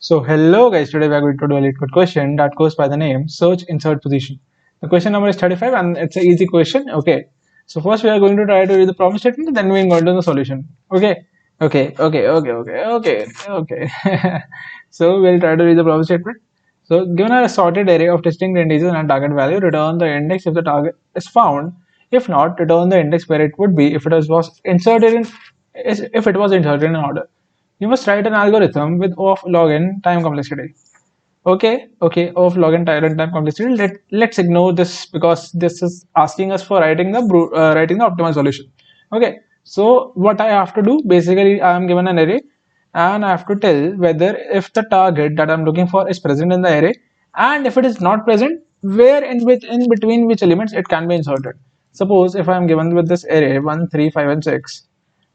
So hello guys, today we are going to do a LeetCode question that goes by the name search insert position. The question number is 35 and it's an easy question. Okay. So first we are going to try to read the problem statement, then we are going to the solution. Okay. So we'll try to read the problem statement. So given a sorted array of distinct integers and target value, return the index if the target is found. If not, return the index where it would be if it was inserted in in order. You must write an algorithm with O of log n time complexity. Okay, O of log n time complexity. Let's ignore this because this is asking us for writing the optimal solution. Okay, so what I have to do basically, I am given an array and I have to tell whether if the target that I'm looking for is present in the array, and if it is not present, where in between which elements it can be inserted. Suppose if I am given with this array 1, 3, 5, and 6.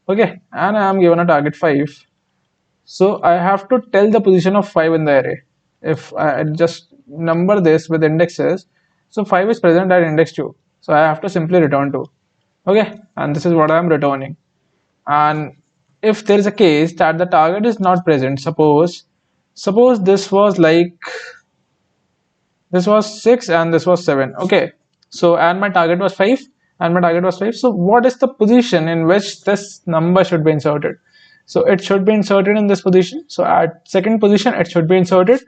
Okay, and I am given a target 5. So I have to tell the position of 5 in the array. If I just number this with indexes, so 5 is present at index 2. So I have to simply return 2. Okay, and this is what I am returning. And if there is a case that the target is not present, suppose this was 6 and this was 7. Okay, so and my target was 5 so what is the position in which this number should be inserted? So it should be inserted in this position. So at second position it should be inserted.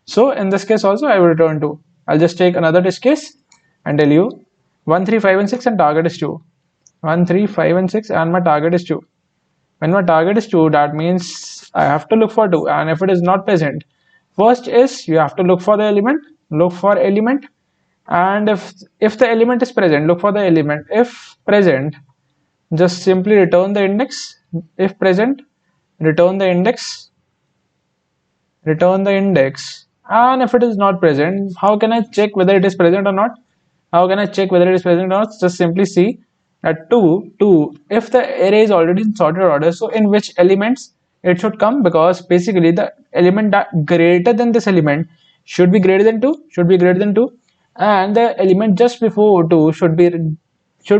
So in this case also I will return 2. I'll just take another test case and tell you 1, 3, 5, and 6 and target is 2. 1, 3, 5, and 6 and my target is 2. When my target is 2, that means I have to look for 2, and if it is not present, first is you have to look for element, and if the element is present, look for the element. If present, just simply return the index. If present, return the index, and if it is not present, how can I check whether it is present or not? Just simply see that 2, if the array is already in sorted order, so in which elements it should come, because basically the element that greater than this element should be greater than 2, and the element just before 2 should be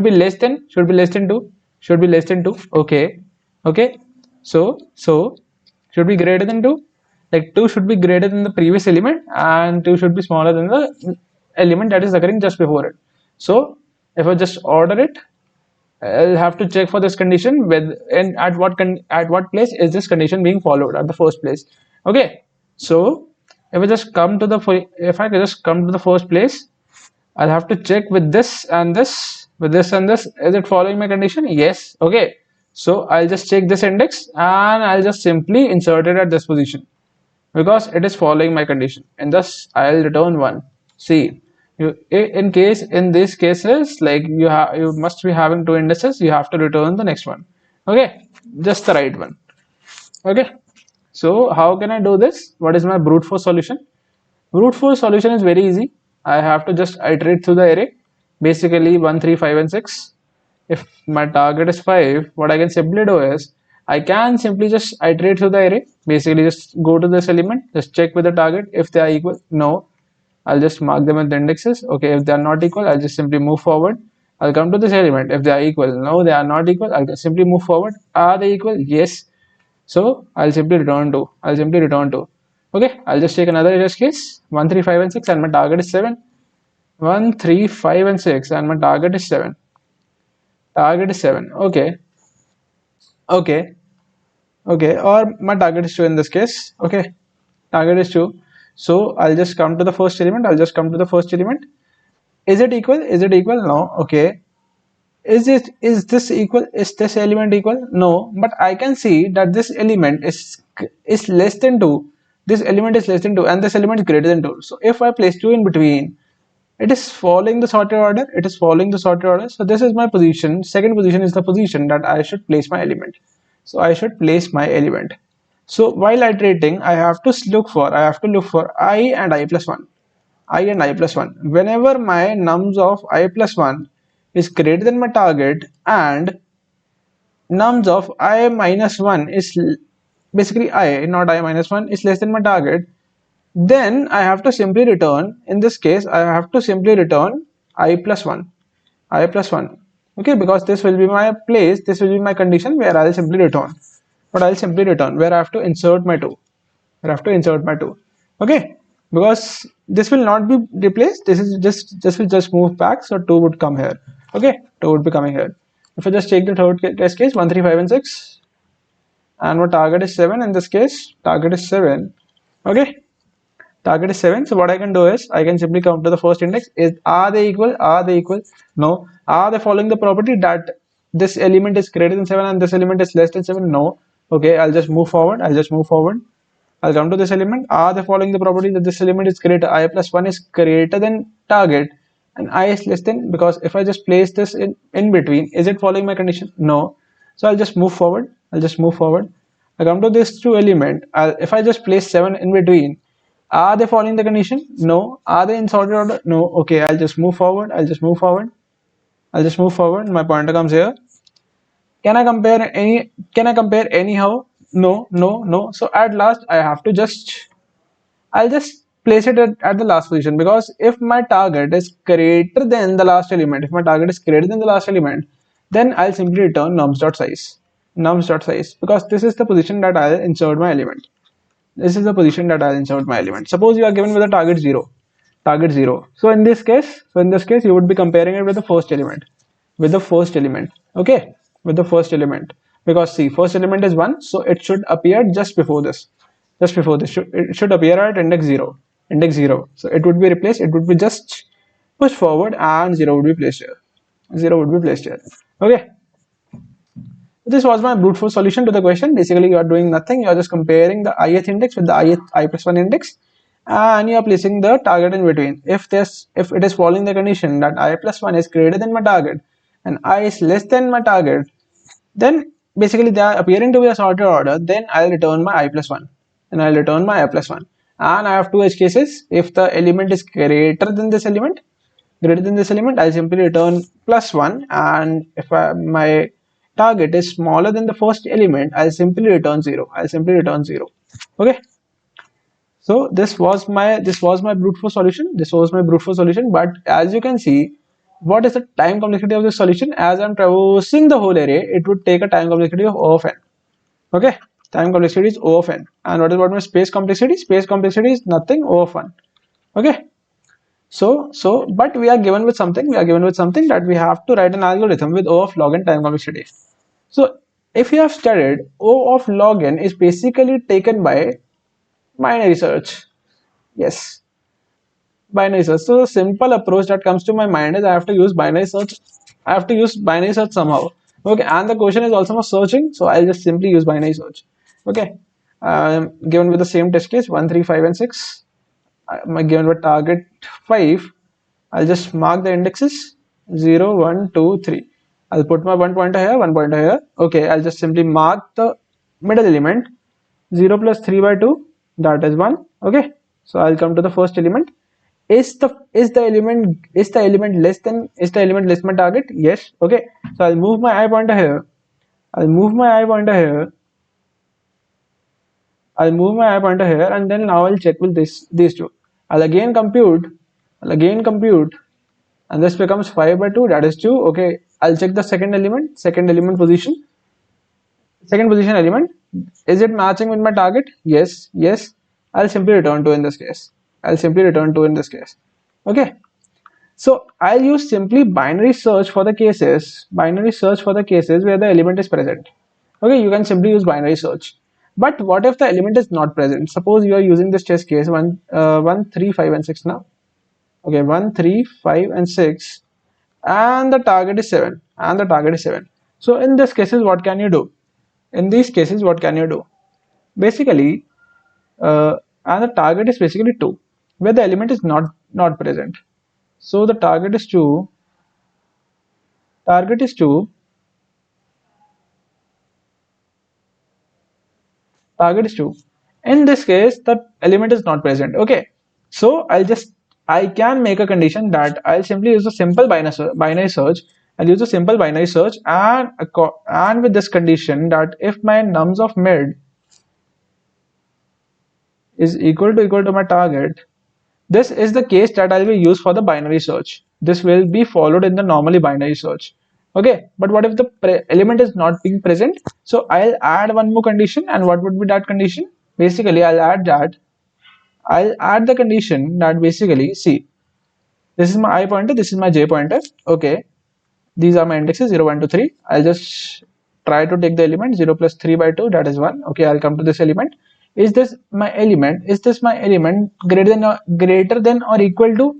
less than 2. Okay, so should be greater than 2, like 2 should be greater than the previous element and 2 should be smaller than the element that is occurring just before it. So if I just order it, I'll have to check for this condition with and at what place is this condition being followed at the first place. Okay, so if I just come to the first place, I'll have to check with this and this, is it following my condition? Yes. Okay, so I'll just check this index and I'll just simply insert it at this position because it is following my condition, and thus I'll return 1. See, in these cases, like you must be having 2 indices, you have to return the next one. Okay, just the right one. Okay, so how can I do this? What is my brute force solution? Brute force solution is very easy. I have to just iterate through the array, basically 1, 3, 5, and 6. If my target is 5, what I can simply do is I can simply just iterate through the array, basically just go to this element, just check with the target. If they are equal, no, I'll just mark them with the indexes. Okay, if they are not equal, I'll just simply move forward. I'll come to this element. If they are equal, no, they are not equal, I'll just simply move forward. Are they equal? Yes. So I'll simply return 2. Okay, I'll just take another test case 1, 3, 5, and 6, and my target is 7. 1, 3, 5, and 6, and my target is 7. Okay, or my target is 2 in this case. Okay, target is 2. So I'll just come to the first element. Is it equal? No. Okay, is this equal? Is this element equal? No, but I can see that this element is less than 2. This element is less than 2 and this element is greater than 2. So if I place 2 in between, it is following the sorted order. So this is my position. Second position is the position that I should place my element. So I should place my element. So while iterating, I have to look for I and I plus 1. Whenever my nums of I plus 1 is greater than my target and nums of I minus 1 is basically I, not I minus 1, is less than my target, then I have to simply return, in this case I have to simply return I plus 1. Okay, because this will be my condition where I'll simply return, where I have to insert my 2. I have to insert my 2. Okay, because this will not be replaced. This is just will just move back. So 2 would come here. Okay, 2 would be coming here. If I just take the third test case, 1, 3, 5, and 6, and my target is 7. In this case, target is 7. Okay, target is 7. So what I can do is I can simply come to the first index. Is are they equal? Are they equal? No. Are they following the property that this element is greater than 7 and this element is less than 7? No. Okay, I'll just move forward. I'll just move forward. I'll come to this element. Are they following the property that this element is greater? I plus 1 is greater than target and I is less than, because if I just place this in between, is it following my condition? No. So I'll just move forward. I'll just move forward. I come to this two element. If I just place 7 in between, are they following the condition? No. Are they in sorted order? No. Okay, I'll just move forward. I'll just move forward. I'll just move forward. My pointer comes here. Can I compare any? Can I compare anyhow? No, no, no. So at last, I'll just place it at the last position, because if my target is greater than the last element, then I'll simply return nums.size, because this is the position that I'll insert my element. Suppose you are given with a target 0. So in this case, you would be comparing it with the first element, okay, with the first element, because see, first element is 1, so it should appear just before this. It should appear at index 0. So it would be replaced. It would be just pushed forward, and 0 would be placed here. Okay. This was my brute force solution to the question. Basically, you are doing nothing. You are just comparing the ith index with the I plus 1 index, and you are placing the target in between. If it is following the condition that I plus 1 is greater than my target and I is less than my target, then basically they are appearing to be a sorted order. Then I'll return my I plus 1, and I have two edge cases. If the element is greater than this element, I'll simply return plus 1, and if my target is smaller than the first element, I'll simply return 0. Okay. So this was my brute force solution. But as you can see, what is the time complexity of this solution? As I'm traversing the whole array, it would take a time complexity of O of n. Okay, time complexity is O of n. And what is my space complexity? Space complexity is nothing, O of 1. Okay. So but we are given with something. That we have to write an algorithm with O of log n time complexity. So if you have studied, O of log n is basically taken by binary search. Yes, binary search. So the simple approach that comes to my mind is I have to use binary search. Somehow. Okay, and the question is also for searching, so I'll just simply use binary search. Okay, given with the same test case 1, 3, 5, and 6. Given with target 5, I'll just mark the indexes 0, 1, 2, 3. I'll put my one pointer here. Okay, I'll just simply mark the middle element 0 plus 3 by 2, that is 1. Okay, so I'll come to the first element. Is the element less than my target? Yes. Okay, so I'll move my I pointer here. And then now I'll check with these two. I'll again compute, and this becomes 5 by 2, that is 2. Okay, I'll check the second element position. Second position element, is it matching with my target? Yes. I'll simply return 2 in this case. Okay, so I'll use simply binary search for the cases where the element is present. Okay, you can simply use binary search. But what if the element is not present? Suppose you are using this test case 1, 3, 5, and 6 now. Okay, 1, 3, 5, and 6, and the target is 7. So in these cases, what can you do? Basically, and the target is basically 2, where the element is not present. So the target is 2. In this case, the element is not present. Okay, so I can make a condition that I'll simply use a simple binary search. And with this condition that if my nums of mid is equal to my target, this is the case that I will use for the binary search. This will be followed in the normally binary search. Okay, but what if the element is not being present? So I'll add one more condition, and what would be that condition? basically I'll add the condition that basically, see, this is my I pointer, this is my j pointer. Okay, these are my indexes 0, 1, 2, 3. I'll just try to take the element 0 plus 3 by 2, that is 1. Okay, I'll come to this element. Is this my element? Is this my element greater than or equal to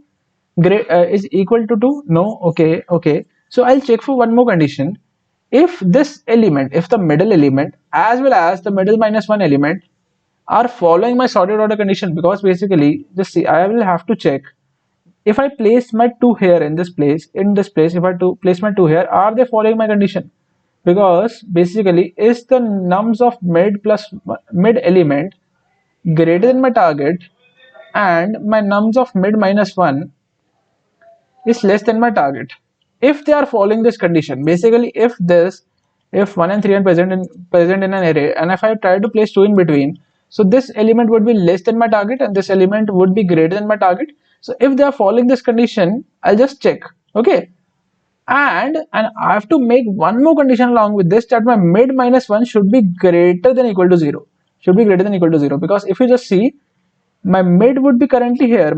is equal to 2? No. Okay, okay. So I'll check for one more condition. If this element, if the middle element as well as the middle minus 1 element are following my sorted order condition, because basically, just see, I will have to check if I place my 2 here in this place, if I to place my 2 here, are they following my condition? Because basically, is the nums of mid plus mid element greater than my target, and my nums of mid minus 1 is less than my target? If they are following this condition, basically, if 1 and 3 are present in an array, and if I try to place 2 in between, so this element would be less than my target and this element would be greater than my target. So if they are following this condition, I'll just check. Okay, and I have to make one more condition along with this, that my mid minus 1 should be greater than equal to 0, because if you just see, my mid would be currently here,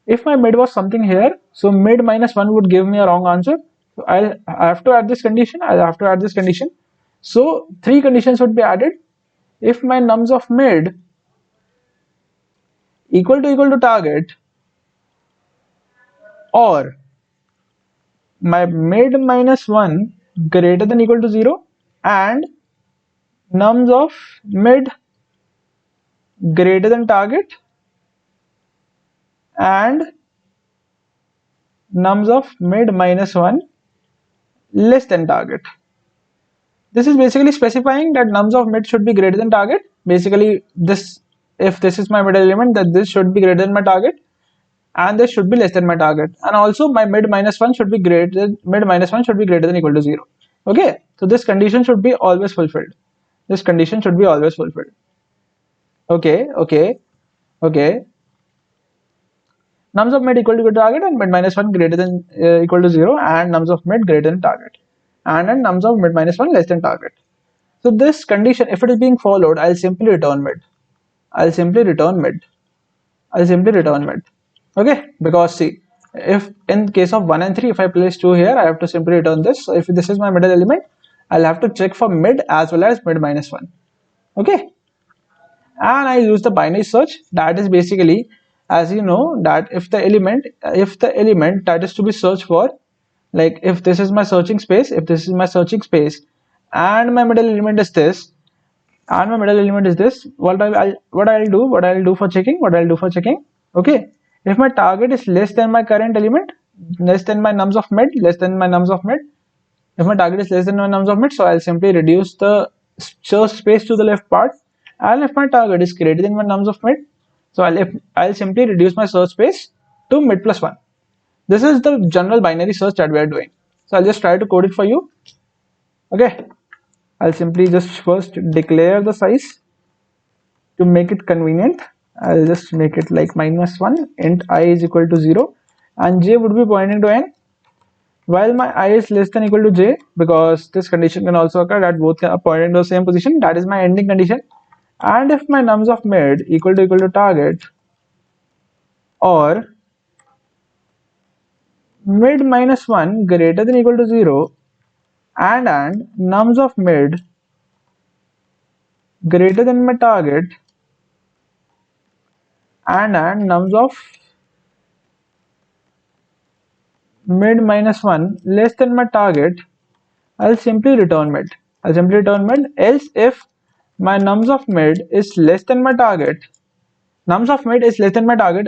if my mid was something here, so mid minus 1 would give me a wrong answer. So I have to add this condition. So three conditions would be added. If my nums of mid equal to target, or my mid minus 1 greater than equal to 0, and nums of mid greater than target, and nums of mid minus 1 less than target. This is basically specifying that nums of mid should be greater than target. Basically, this, if this is my middle element, that this should be greater than my target, and this should be less than my target, and also my mid minus 1 should be greater than equal to 0. Okay, so this condition should be always fulfilled. Okay, okay, okay. Nums of mid equal to target, and mid minus 1 greater than equal to 0, and nums of mid greater than target, and then nums of mid minus 1 less than target. So this condition, if it is being followed, I'll simply return mid. Okay, because see, if in case of 1 and 3, if I place 2 here, I have to simply return this. So if this is my middle element, I'll have to check for mid as well as mid minus 1. Okay, and I use the binary search. That is basically, as you know, that if the element that is to be searched for, like if this is my searching space, and my middle element is this, what I'll do for checking, okay, if my target is less than my current element, less than my nums of mid, if my target is less than my nums of mid, so I'll simply reduce the search space to the left part. And if my target is greater than my nums of mid, so I'll simply reduce my search space to mid plus 1. This is the general binary search that we are doing. So I'll just try to code it for you. Okay, I'll simply just first declare the size to make it convenient. I'll just make it like -1, int I is equal to 0, and j would be pointing to n, while my I is less than equal to j, because this condition can also occur that both are pointing to the same position. That is my ending condition. And if my nums of mid equal to target, or mid minus 1 greater than equal to 0, and nums of mid greater than my target, and nums of mid minus 1 less than my target, I'll simply return mid. Else, if my nums of mid is less than my target,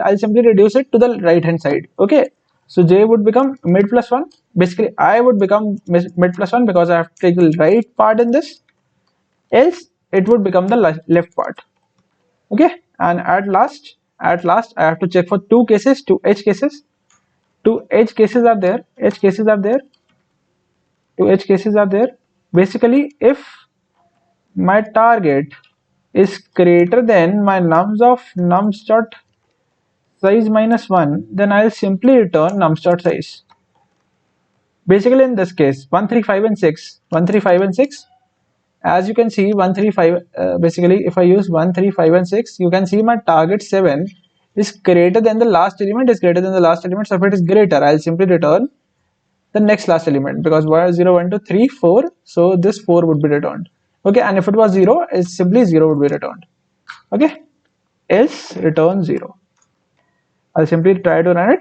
I'll simply reduce it to the right hand side. Okay, so j would become mid plus 1. Basically, I would become mid plus 1 because I have to take the right part in this. Else, it would become the left part. Okay, and at last, I have to check for two edge cases. Two edge cases are there. Basically, if my target is greater than my nums of nums dot size minus 1, then I'll simply return nums dot size. Basically, in this case, 1, 3, 5 and 6, as you can see 135, basically if I use 1 3 5 and 6, you can see my target 7 is greater than the last element, is greater than the last element. So if it is greater, I'll simply return the next last element, because 1 0 1 2 3 4, so this 4 would be returned. Okay, and if it was 0, it's simply 0 would be returned. Okay, else return 0. I'll simply try to run it.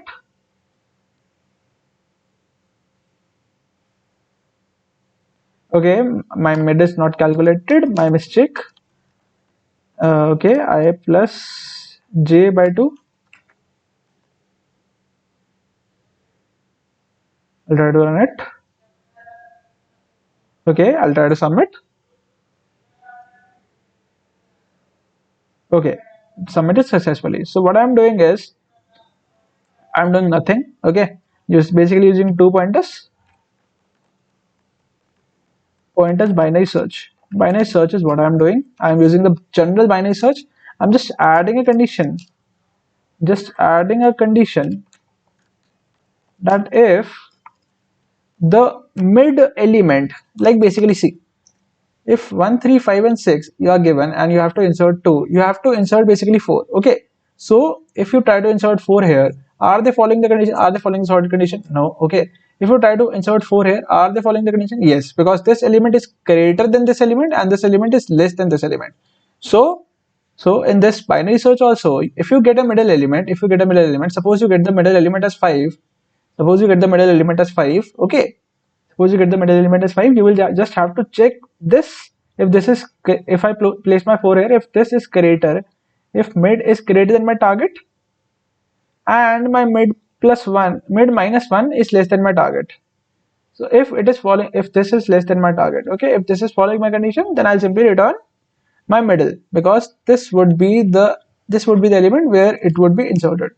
Okay, my mid is not calculated, my mistake. Okay, I plus j by 2. I'll try to run it. Okay, I'll try to submit. Okay, submitted successfully. So what I'm doing is, I'm doing nothing. Okay, just basically using two pointers binary search. Binary search is what I'm doing. I'm using the general binary search. I'm just adding a condition. Just adding a condition that if the mid element, like basically see, if 1 3 5 and 6 you are given and you have to insert 2, you have to insert basically 4. Okay, so if you try to insert 4 here, are they following the condition? Are they following the sorted condition? No. Okay, if you try to insert 4 here, are they following the condition? Yes, because this element is greater than this element and this element is less than this element. So in this binary search also, if you get a middle element, suppose you get the middle element as 5, okay, suppose you get the middle element as 5, you will just have to check this. If this is, if I place my 4 here, if this is greater, if mid is greater than my target and my mid minus 1 is less than my target. So if it is following, if this is less than my target, okay, if this is following my condition, then I'll simply return my middle, because this would be the element where it would be inserted.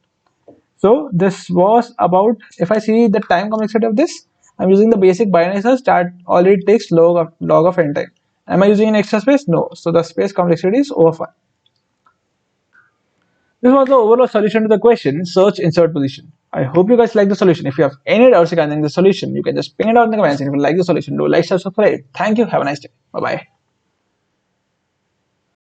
So this was about, if I see the time complexity of this, I'm using the basic binary search that already takes log of n time. Am I using an extra space? No. So the space complexity is over 5. This was the overall solution to the question search insert position. I hope you guys like the solution. If you have any doubts regarding the solution, you can just ping it out in the comments. And if you like the solution, do like, subscribe. Thank you. Have a nice day. Bye bye.